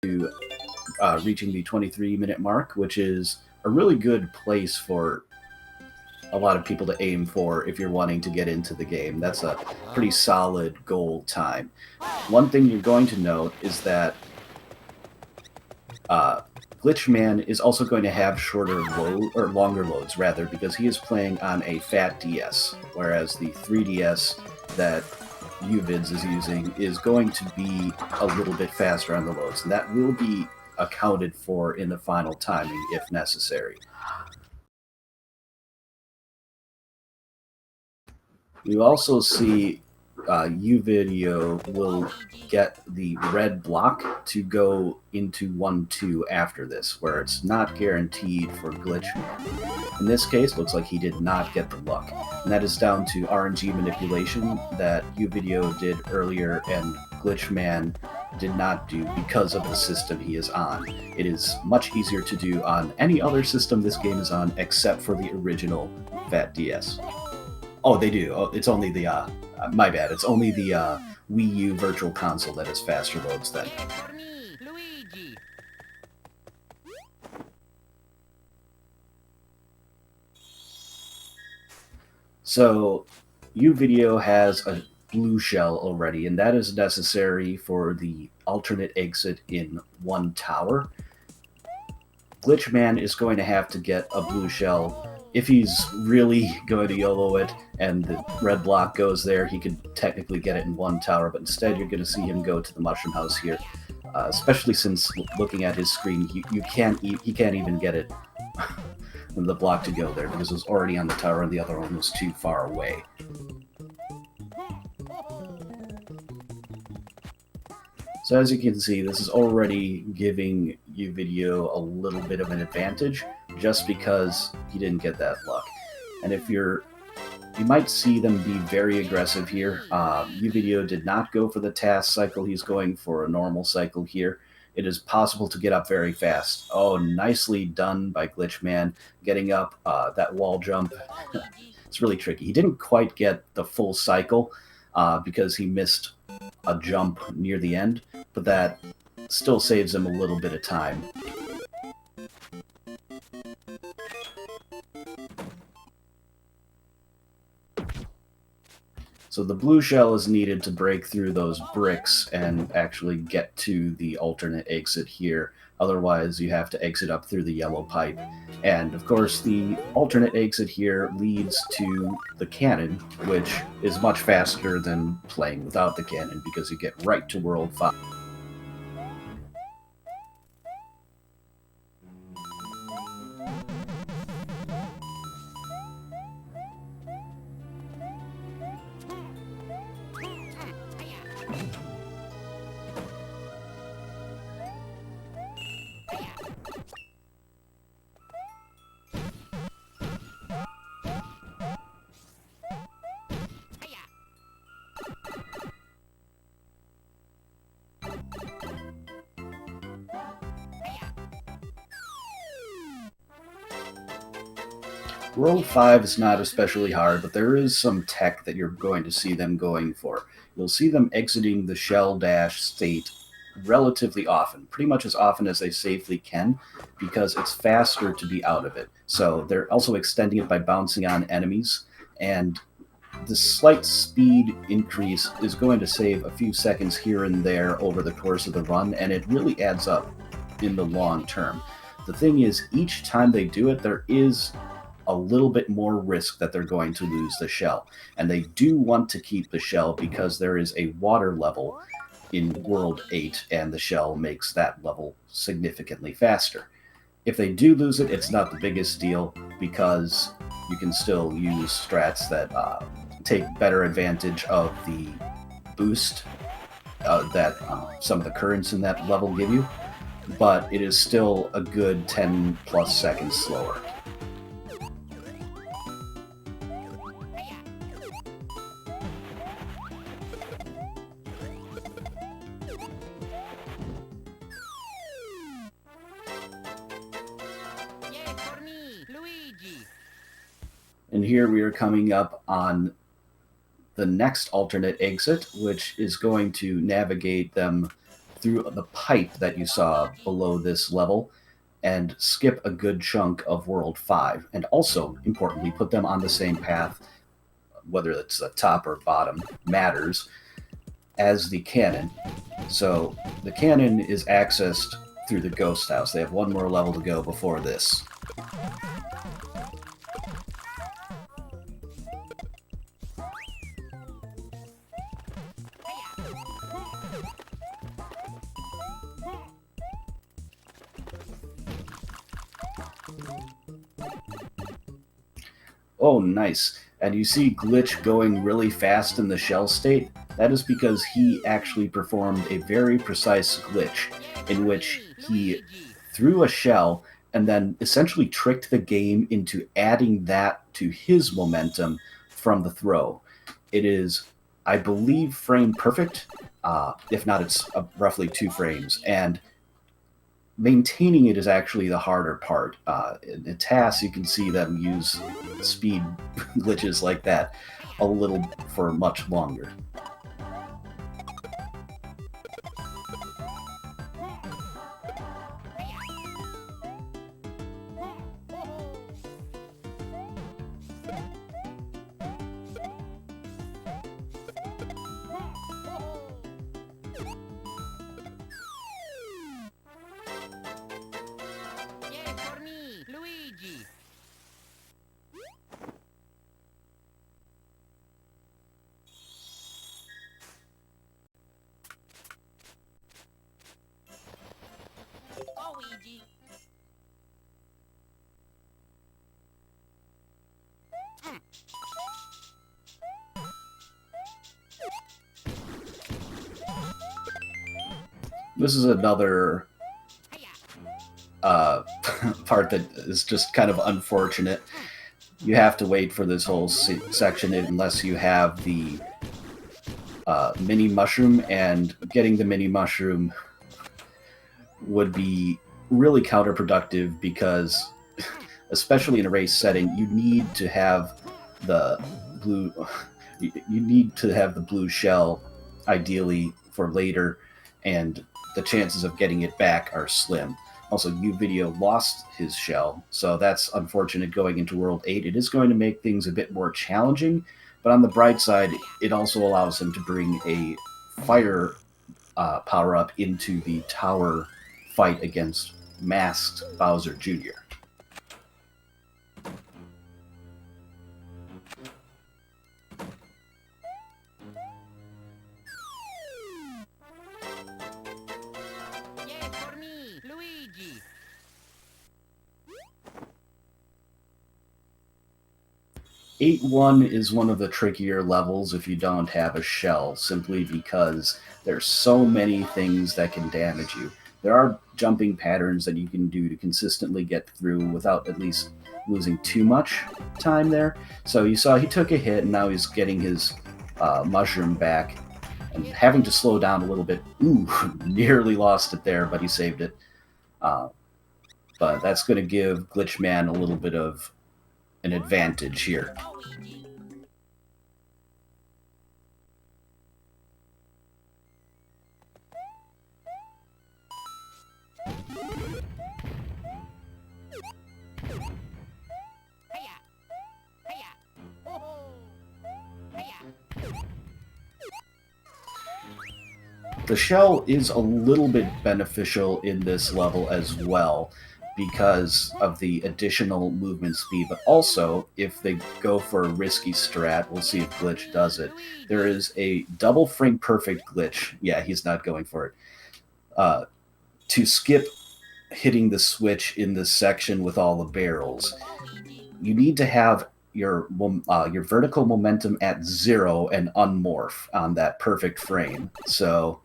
to reaching the 23-minute mark, which is a really good place for a lot of people to aim for if you're wanting to get into the game. That's a pretty solid goal time. One thing you're going to note is that uh, Glitchman is also going to have shorter load or longer loads rather, because he is playing on a fat DS, whereas the 3DS that Uvids is using is going to be a little bit faster on the loads, and that will be accounted for in the final timing if necessary. You also see Uvideo will get the red block to go into 1-2 after this, where it's not guaranteed for Glitchman. In this case, looks like he did not get the luck, and that is down to RNG manipulation that Uvideo did earlier and Glitchman did not do because of the system he is on. It is much easier to do on any other system this game is on except for the original Fat DS. Oh, they do. Oh, it's only the, my bad. It's only the Wii U Virtual Console that has faster loads then. So, Uvideo has a blue shell already, and that is necessary for the alternate exit in one tower. Glitchman is going to have to get a blue shell. If he's really going to YOLO it and the red block goes there, he could technically get it in one tower, but instead you're going to see him go to the Mushroom House here. Especially since looking at his screen, he can't even get it the block to go there because it was already on the tower and the other one was too far away. So as you can see, this is already giving Uvideo a little bit of an advantage just because he didn't get that luck. And if you might see them be very aggressive here. Uvideo did not go for the task cycle. He's going for a normal cycle here. It is possible to get up very fast. Oh, nicely done by Glitchman, getting up that wall jump. It's really tricky. He didn't quite get the full cycle because he missed a jump near the end, but that still saves him a little bit of time. So the blue shell is needed to break through those bricks and actually get to the alternate exit here. Otherwise, you have to exit up through the yellow pipe. And of course, the alternate exit here leads to the cannon, which is much faster than playing without the cannon because you get right to World 5. World 5 is not especially hard, but there is some tech that you're going to see them going for. You'll see them exiting the shell dash state relatively often, pretty much as often as they safely can, because it's faster to be out of it. So they're also extending it by bouncing on enemies, and the slight speed increase is going to save a few seconds here and there over the course of the run, and it really adds up in the long term. The thing is, each time they do it, there is a little bit more risk that they're going to lose the shell. And they do want to keep the shell because there is a water level in World 8, and the shell makes that level significantly faster. If they do lose it, it's not the biggest deal because you can still use strats that take better advantage of the boost that some of the currents in that level give you, but it is still a good 10 plus seconds slower. And here we are coming up on the next alternate exit, which is going to navigate them through the pipe that you saw below this level and skip a good chunk of World 5. And also, importantly, put them on the same path, whether it's the top or bottom, matters, as the cannon. So the cannon is accessed through the ghost house. They have one more level to go before this. Oh, nice. And you see Glitch going really fast in the shell state? That is because he actually performed a very precise glitch in which he threw a shell and then essentially tricked the game into adding that to his momentum from the throw. It is, I believe, frame perfect. If not, it's roughly 2 frames. And maintaining it is actually the harder part. In tasks, you can see them use speed glitches like that a little for much longer. This is another part that is just kind of unfortunate. You have to wait for this whole section unless you have the mini mushroom, and getting the mini mushroom would be really counterproductive because, especially in a race setting, you need to have the blue. You need to have the blue shell, ideally for later, and the chances of getting it back are slim. Also, Uvideo lost his shell, so that's unfortunate going into World 8. It is going to make things a bit more challenging, but on the bright side, it also allows him to bring a fire power-up into the tower fight against masked Bowser Jr. For me, Luigi. 8-1 is one of the trickier levels if you don't have a shell, simply because there's so many things that can damage you. There are jumping patterns that you can do to consistently get through without at least losing too much time there. So you saw he took a hit, and now he's getting his mushroom back and having to slow down a little bit. Ooh, nearly lost it there, but he saved it. But that's going to give Glitchman a little bit of an advantage here. The shell is a little bit beneficial in this level as well because of the additional movement speed, but also if they go for a risky strat, we'll see if Glitch does it, there is a double frame perfect glitch, yeah, he's not going for it, to skip hitting the switch in this section with all the barrels. You need to have your vertical momentum at 0 and unmorph on that perfect frame. So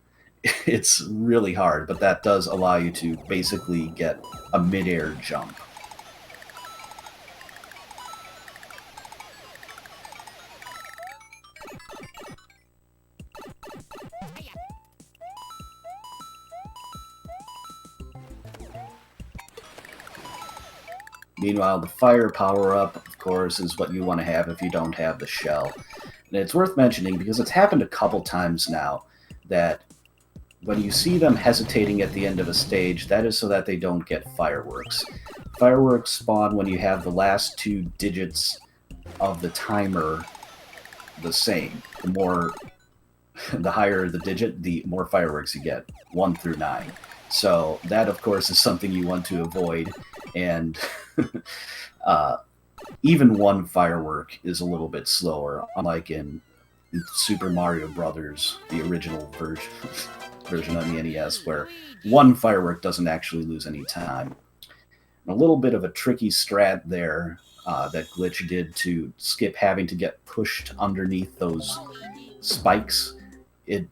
it's really hard, but that does allow you to basically get a mid-air jump. Meanwhile, the fire power-up, of course, is what you want to have if you don't have the shell. And it's worth mentioning because it's happened a couple times now that when you see them hesitating at the end of a stage, that is so that they don't get fireworks. Fireworks spawn when you have the last two digits of the timer the same. The higher the digit, the more fireworks you get, 1 through 9. So that, of course, is something you want to avoid, and uh, even one firework is a little bit slower, unlike in Super Mario Brothers, the original version on the NES, where one firework doesn't actually lose any time. And a little bit of a tricky strat there that Glitch did to skip having to get pushed underneath those spikes. It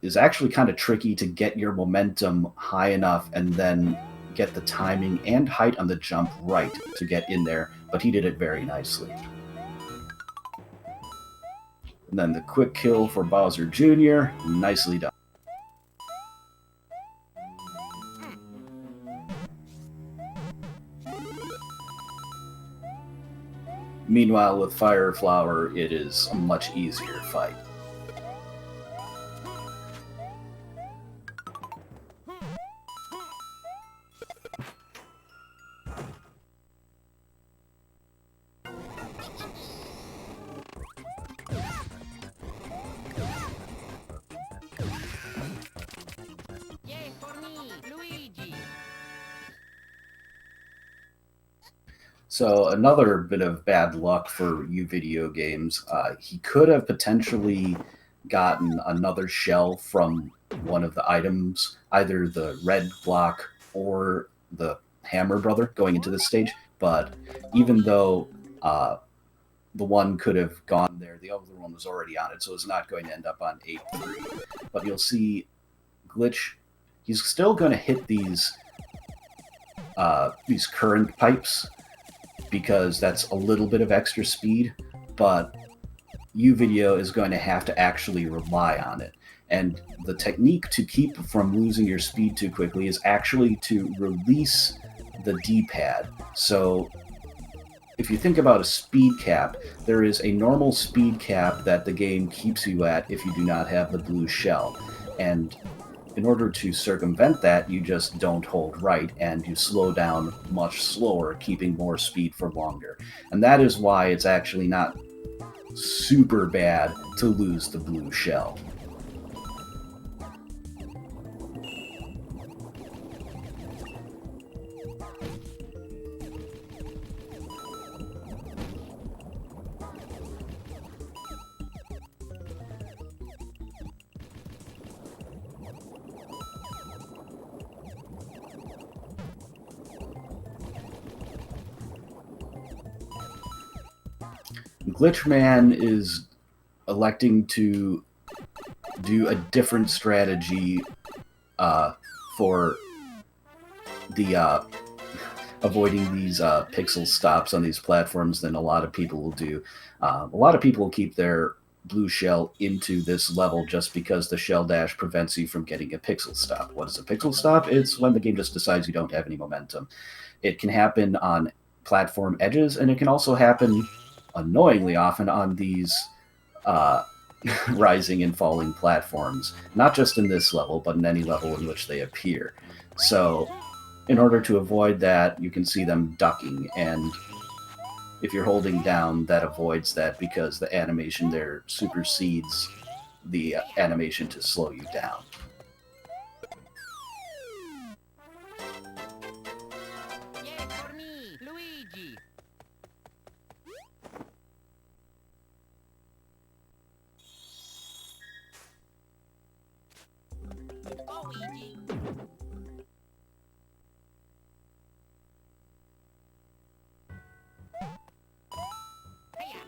is actually kind of tricky to get your momentum high enough and then get the timing and height on the jump right to get in there, but he did it very nicely. And then the quick kill for Bowser Jr., nicely done. Meanwhile, with Fire Flower, it is a much easier fight. Yay for me, Luigi! So another bit of bad luck for Uvideo games. He could have potentially gotten another shell from one of the items, either the red block or the hammer brother going into this stage. But even though the one could have gone there, the other one was already on it, so it's not going to end up on 8-3. But you'll see Glitch, he's still going to hit these current pipes, because that's a little bit of extra speed, but Uvideo is going to have to actually rely on it. And the technique to keep from losing your speed too quickly is actually to release the D-pad. So if you think about a speed cap, there is a normal speed cap that the game keeps you at if you do not have the blue shell. And in order to circumvent that, you just don't hold right, and you slow down much slower, keeping more speed for longer. And that is why it's actually not super bad to lose the blue shell. Glitchman is electing to do a different strategy for the avoiding these pixel stops on these platforms than a lot of people will do. A lot of people will keep their blue shell into this level just because the shell dash prevents you from getting a pixel stop. What is a pixel stop? It's when the game just decides you don't have any momentum. It can happen on platform edges, and it can also happen annoyingly often on these uh, rising and falling platforms, not just in this level, but in any level in which they appear. So in order to avoid that, you can see them ducking, and if you're holding down, that avoids that because the animation there supersedes the animation to slow you down. Yay for me, Luigi! Luigi! Hiya!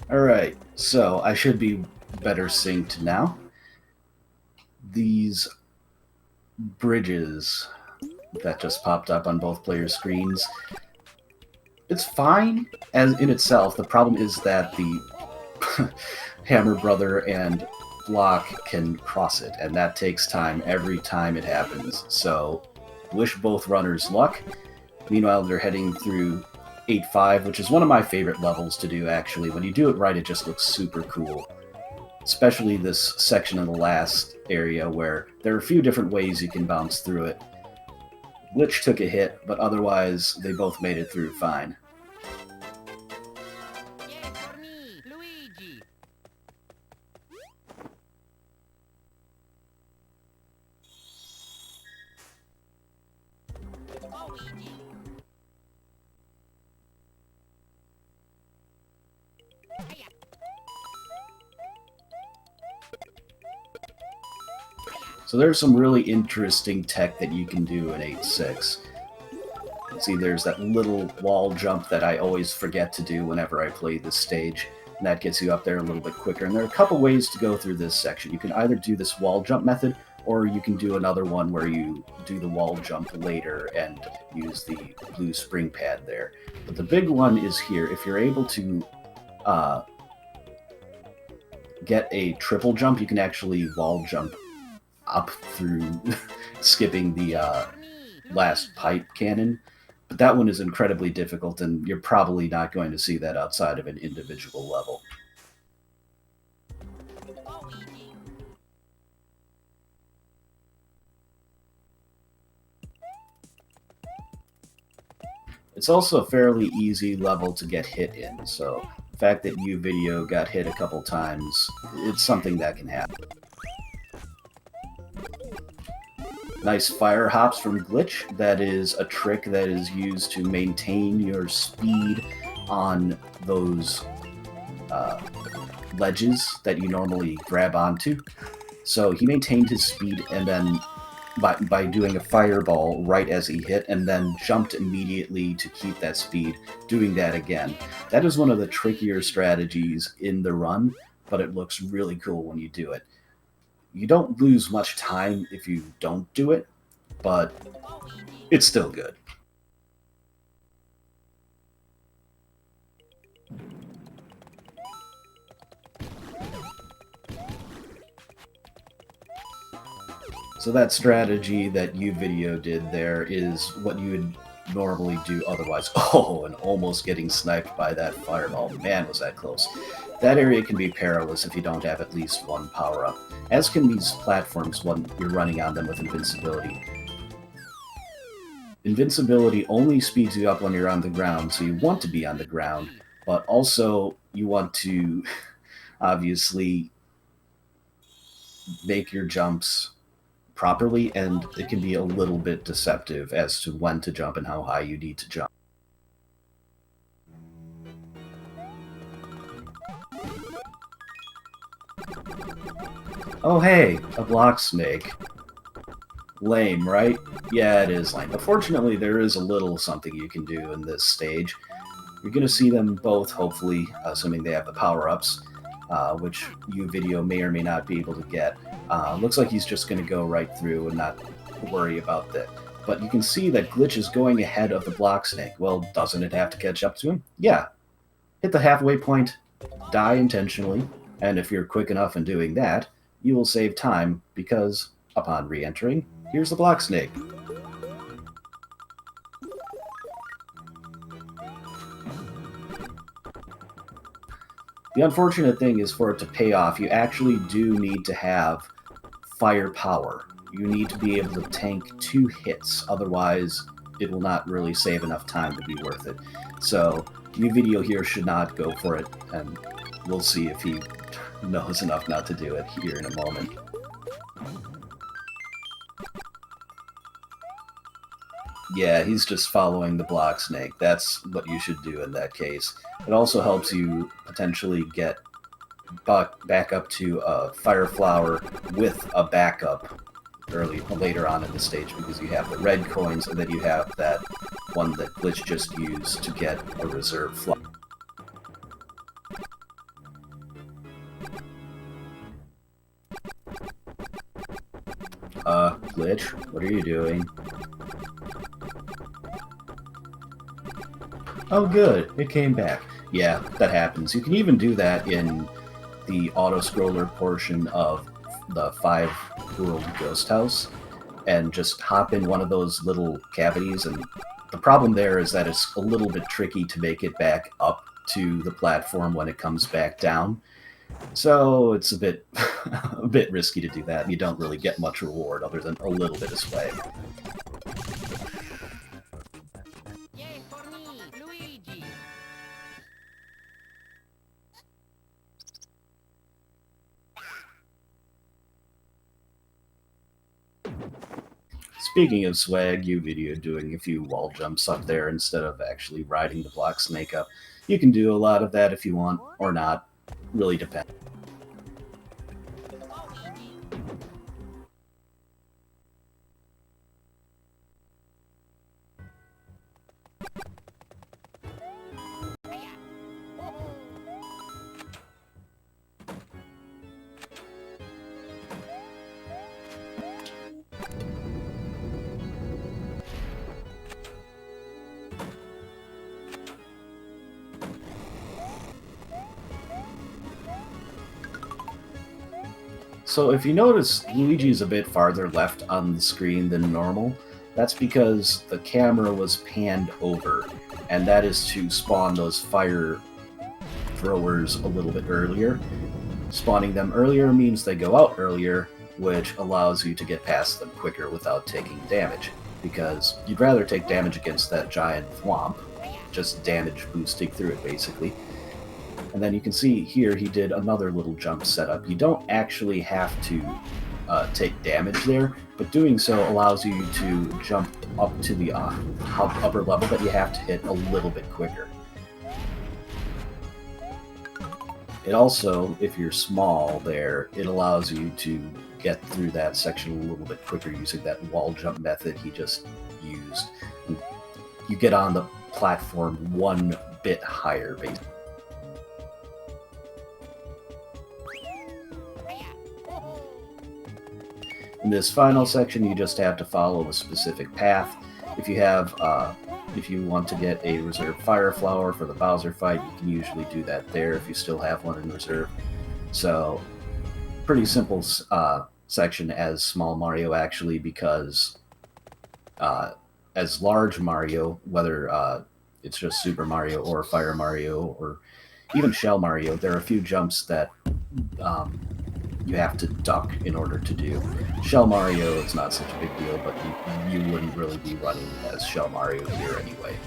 Alright, so I should be better synced now. These bridges that just popped up on both players' screens, it's fine as in itself. The problem is that the Hammer Brother and Block can cross it, and that takes time every time it happens. So, wish both runners luck. Meanwhile, they're heading through 8-5, which is one of my favorite levels to do, actually. When you do it right, it just looks super cool. Especially this section of the last area where there are a few different ways you can bounce through it. Glitch took a hit, but otherwise they both made it through fine. Yay for me, Luigi! Luigi! Hiya! So there's some really interesting tech that you can do in 8.6. See, there's that little wall jump that I always forget to do whenever I play this stage, and that gets you up there a little bit quicker. And there are a couple ways to go through this section. You can either do this wall jump method, or you can do another one where you do the wall jump later and use the blue spring pad there. But the big one is here. If you're able to get a triple jump, you can actually wall jump up through skipping the last pipe cannon. But that one is incredibly difficult, and you're probably not going to see that outside of an individual level. Luigi! It's also a fairly easy level to get hit in, so the fact that Uvideo got hit a couple times, it's something that can happen. Nice fire hops from Glitch. That is a trick that is used to maintain your speed on those ledges that you normally grab onto. So he maintained his speed, and then by doing a fireball right as he hit, and then jumped immediately to keep that speed, doing that again. That is one of the trickier strategies in the run, but it looks really cool when you do it. You don't lose much time if you don't do it, but it's still good. So that strategy that Uvideo did there is what you would normally do otherwise. Oh, and almost getting sniped by that fireball. Man, was that close. That area can be perilous if you don't have at least one power-up, as can these platforms when you're running on them with invincibility. Invincibility only speeds you up when you're on the ground, so you want to be on the ground, but also you want to obviously make your jumps properly, and it can be a little bit deceptive as to when to jump and how high you need to jump. Oh hey, a block snake. Lame, right? Yeah, it is lame. But fortunately, there is a little something you can do in this stage. You're going to see them both, hopefully, assuming they have the power-ups, which Uvideo may or may not be able to get. Looks like he's just going to go right through and not worry about that. But you can see that Glitch is going ahead of the block snake. Well, doesn't it have to catch up to him? Yeah. Hit the halfway point, die intentionally, and if you're quick enough in doing that, you will save time because, upon re-entering, here's the block snake. The unfortunate thing is, for it to pay off, you actually do need to have firepower. You need to be able to tank 2 hits, otherwise it will not really save enough time to be worth it. So, Uvideo here should not go for it, and we'll see if he knows enough not to do it here in a moment. Yeah, he's just following the block snake. That's what you should do in that case. It also helps you potentially get back up to a fire flower with a backup later on in the stage, because you have the red coins and then you have that one that Glitch just used to get a reserve flower. Glitch, what are you doing? Oh good, it came back. Yeah, that happens. You can even do that in the auto-scroller portion of the 5-world ghost house, and just hop in one of those little cavities, and the problem there is that it's a little bit tricky to make it back up to the platform when it comes back down. So it's a bit a bit risky to do that, and you don't really get much reward other than a little bit of swag. Yay for me, Luigi! Speaking of swag, Uvideo doing a few wall jumps up there instead of actually riding the block snake up. You can do a lot of that if you want, or not. Really depends. So if you notice, Luigi's a bit farther left on the screen than normal. That's because the camera was panned over, and that is to spawn those fire throwers a little bit earlier. Spawning them earlier means they go out earlier, which allows you to get past them quicker without taking damage, because you'd rather take damage against that giant thwomp, just damage boosting through it basically. And then you can see here he did another little jump setup. You don't actually have to take damage there, but doing so allows you to jump up to the upper level that you have to hit a little bit quicker. It also, if you're small there, it allows you to get through that section a little bit quicker using that wall jump method he just used. You get on the platform one bit higher, basically. In this final section, you just have to follow a specific path. If you want to get a reserve fire flower for the Bowser fight, you can usually do that there if you still have one in reserve. So, pretty simple section as Small Mario actually, because as Large Mario, whether it's just Super Mario or Fire Mario or even Shell Mario, there are a few jumps that you have to duck in order to do. Shell Mario, it's not such a big deal, but you wouldn't really be running as Shell Mario here anyway.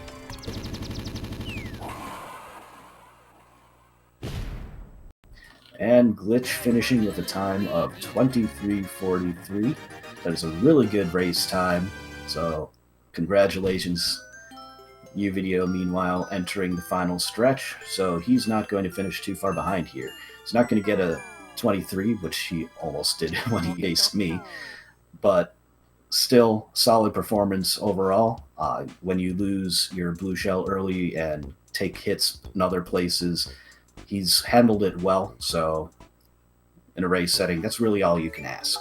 And Glitch finishing with a time of 23:43. That is a really good race time, so congratulations. Uvideo, meanwhile, entering the final stretch, so he's not going to finish too far behind here. He's not going to get a 23, which he almost did when he aced me, but still solid performance overall. When you lose your blue shell early and take hits in other places, he's handled it well, so in a race setting, that's really all you can ask.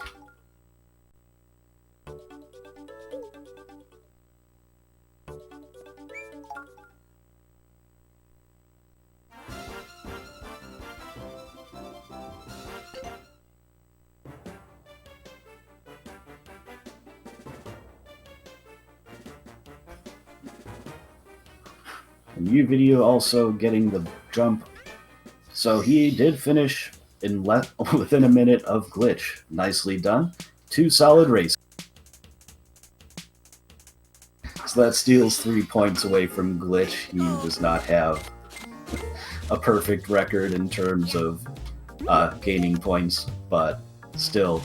And Uvideo also getting the jump. So he did finish in within a minute of Glitch. Nicely done. 2 solid races. So that steals 3 points away from Glitch. He does not have a perfect record in terms of gaining points, but still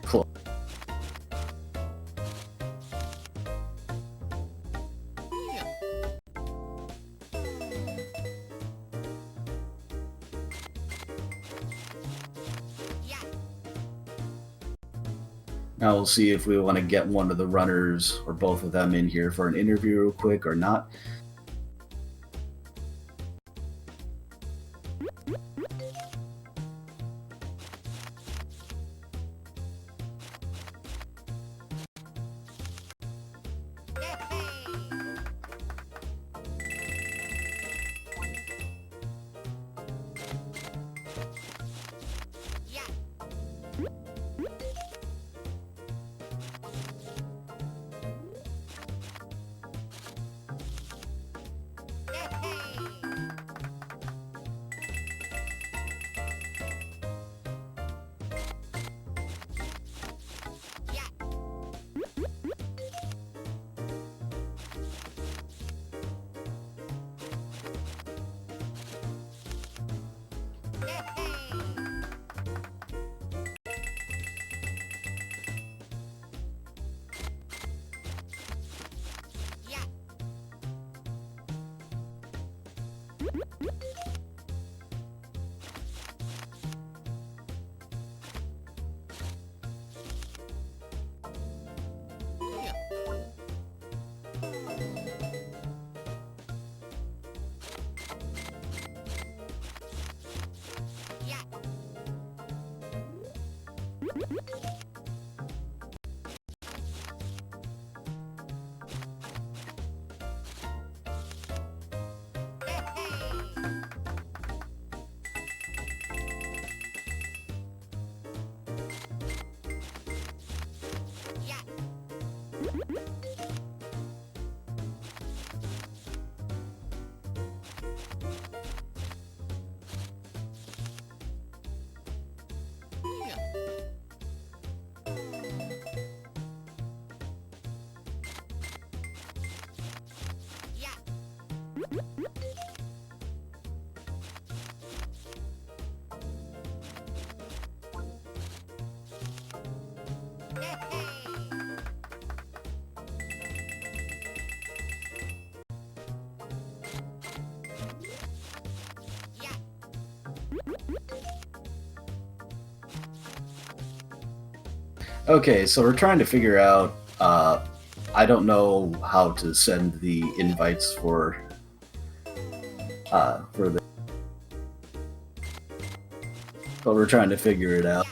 close. Now we'll see if we want to get one of the runners or both of them in here for an interview real quick or not. Okay, so we're trying to figure out. I don't know how to send the invites for the, but we're trying to figure it out.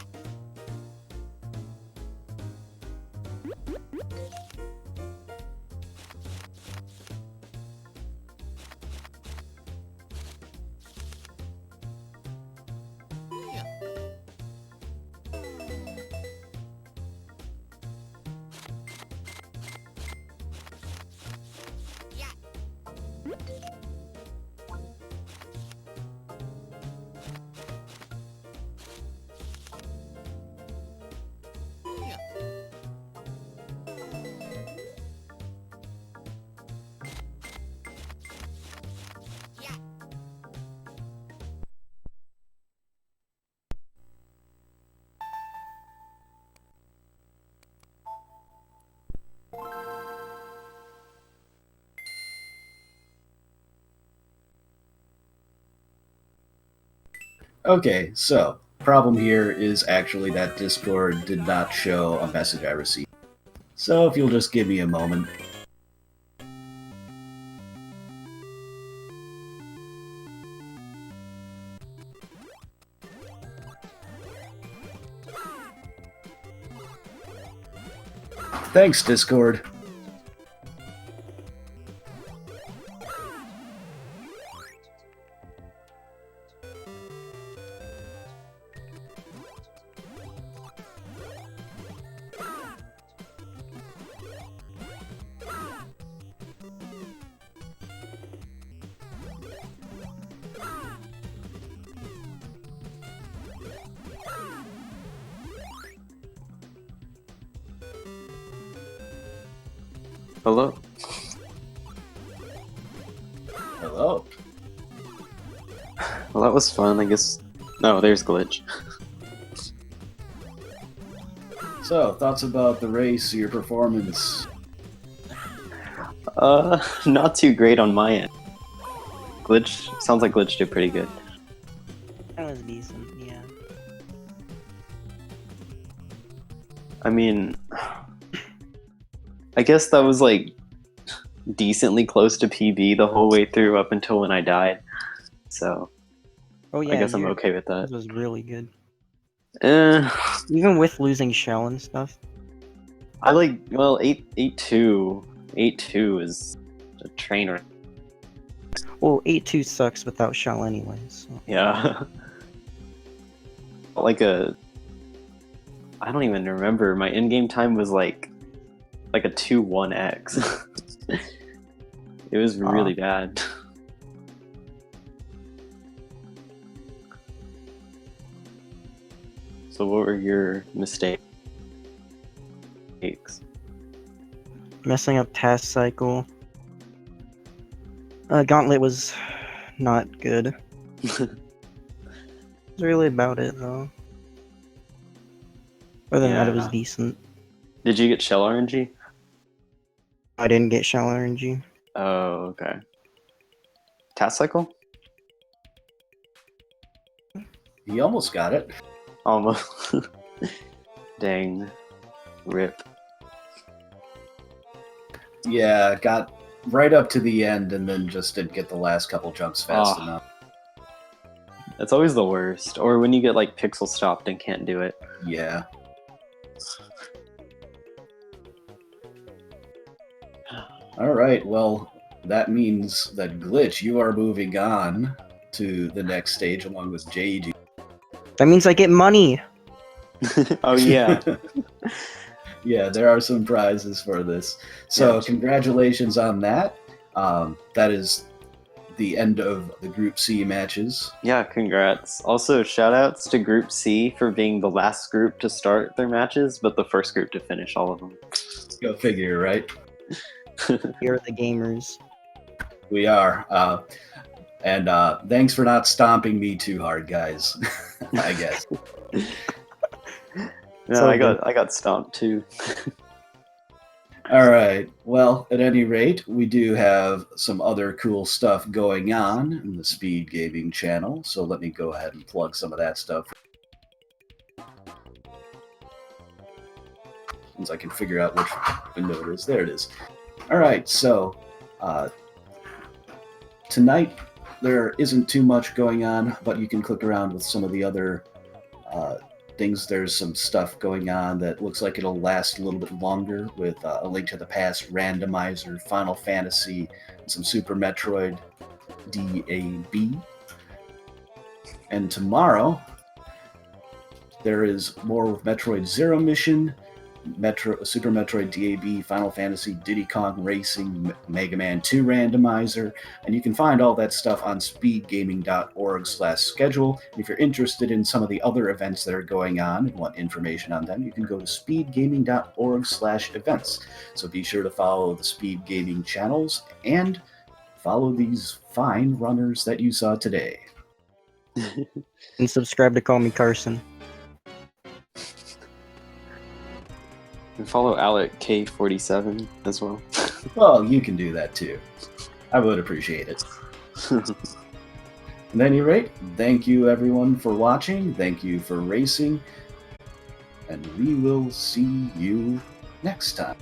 Okay, so problem here is actually that Discord did not show a message I received. So if you'll just give me a moment. Thanks, Discord. Hello? Hello. Well, that was fun, I guess. No, there's Glitch. So, thoughts about the race, your performance? Not too great on my end. Glitch, sounds like Glitch did pretty good. That was decent, yeah. I mean, I guess that was like decently close to PB the whole way through up until when I died. So Oh I yeah, guess I'm your okay with that. this was really good. Eh, Even with losing Shell and stuff. I like, well, 8-2 is a train wreck. Well, 8-2 sucks without Shell anyways. So. Yeah. I don't even remember. My in-game time was like a 2-1x. It was really bad. So what were your mistakes? Messing up task cycle. Gauntlet was not good. That's really about it though. Other than that, it was Yeah. decent. Did you get shell RNG? I didn't get Shell RNG. Oh, okay. Task cycle? He almost got it. Almost. Dang. Rip. Yeah, got right up to the end and then just didn't get the last couple jumps fast Ah. enough. That's always the worst. Or when you get like pixel stopped and can't do it. Yeah. All right. Well, that means that Glitch, you are moving on to the next stage along with JD. That means I get money. Oh yeah. Yeah, there are some prizes for this. So Yeah. congratulations on that. That is the end of the Group C matches. Yeah, congrats. Also, shoutouts to Group C for being the last group to start their matches, but the first group to finish all of them. Go figure, right? You're the gamers. We are. And thanks for not stomping me too hard, guys. I guess. No, So I got stomped too. All right. Well, at any rate, we do have some other cool stuff going on in the Speed Gaming channel. So let me go ahead and plug some of that stuff. Once I can figure out which window it is. There it is. All right. So tonight there isn't too much going on, but you can click around with some of the other things. There's some stuff going on that looks like it'll last a little bit longer with a Link to the Past randomizer, Final Fantasy, and some Super Metroid DAB. And tomorrow there is more with Metroid Zero Mission, Super Metroid DAB, Final Fantasy, Diddy Kong Racing, Mega Man 2 randomizer, and you can find all that stuff on speedgaming.org/schedule. And if you're interested in some of the other events that are going on and want information on them, you can go to speedgaming.org/events. So be sure to follow the Speed Gaming channels and follow these fine runners that you saw today. And subscribe to Call Me Carson. And follow Alec K47 as well. Well, you can do that too. I would appreciate it. At any rate, thank you everyone for watching. Thank you for racing. And we will see you next time.